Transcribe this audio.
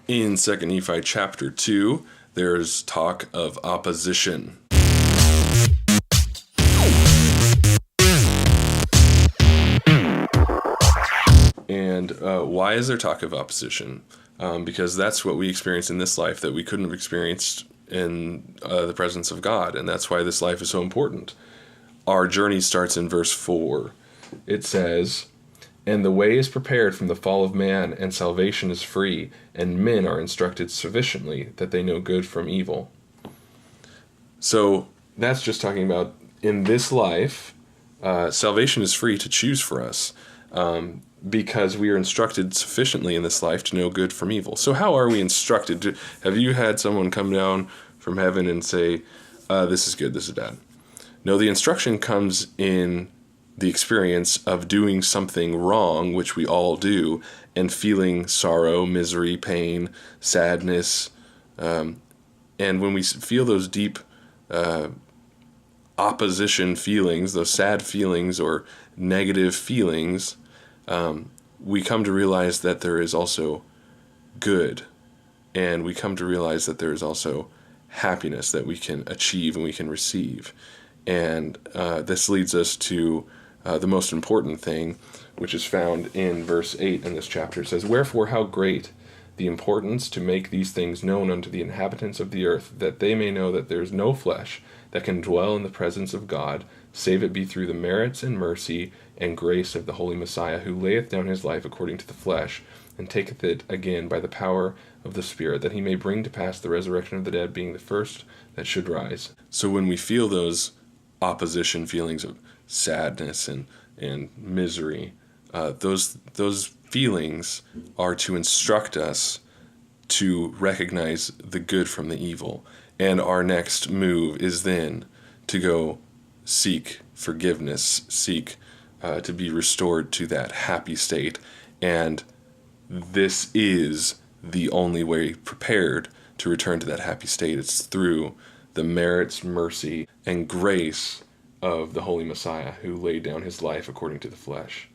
In 2 Nephi chapter 2, there's talk of opposition. And why is there talk of opposition? Because that's what we experience in this life that we couldn't have experienced in the presence of God, and that's why this life is so important. Our journey starts in verse 4. It says, "And the way is prepared from the fall of man, and salvation is free, and men are instructed sufficiently that they know good from evil." So that's just talking about in this life, salvation is free to choose for us. Because we are instructed sufficiently in this life to know good from evil. So how are we instructed? Have you had someone come down from heaven and say, this is good, this is bad? No, the instruction comes in the experience of doing something wrong, which we all do, and feeling sorrow, misery, pain, sadness. And when we feel those deep opposition feelings, those sad feelings or negative feelings, we come to realize that there is also good, and we come to realize that there is also happiness that we can achieve and we can receive. And this leads us to the most important thing, which is found in verse 8 in this chapter. It says, "Wherefore how great the importance to make these things known unto the inhabitants of the earth, that they may know that there is no flesh that can dwell in the presence of God, save it be through the merits and mercy and grace of the Holy Messiah, who layeth down his life according to the flesh, and taketh it again by the power of the Spirit, that he may bring to pass the resurrection of the dead, being the first that should rise." So when we feel those opposition feelings of sadness and misery, those feelings are to instruct us to recognize the good from the evil. And our next move is then to go seek forgiveness, seek to be restored to that happy state. And this is the only way prepared to return to that happy state. It's through the merits, mercy, and grace of the Holy Messiah, who laid down his life according to the flesh.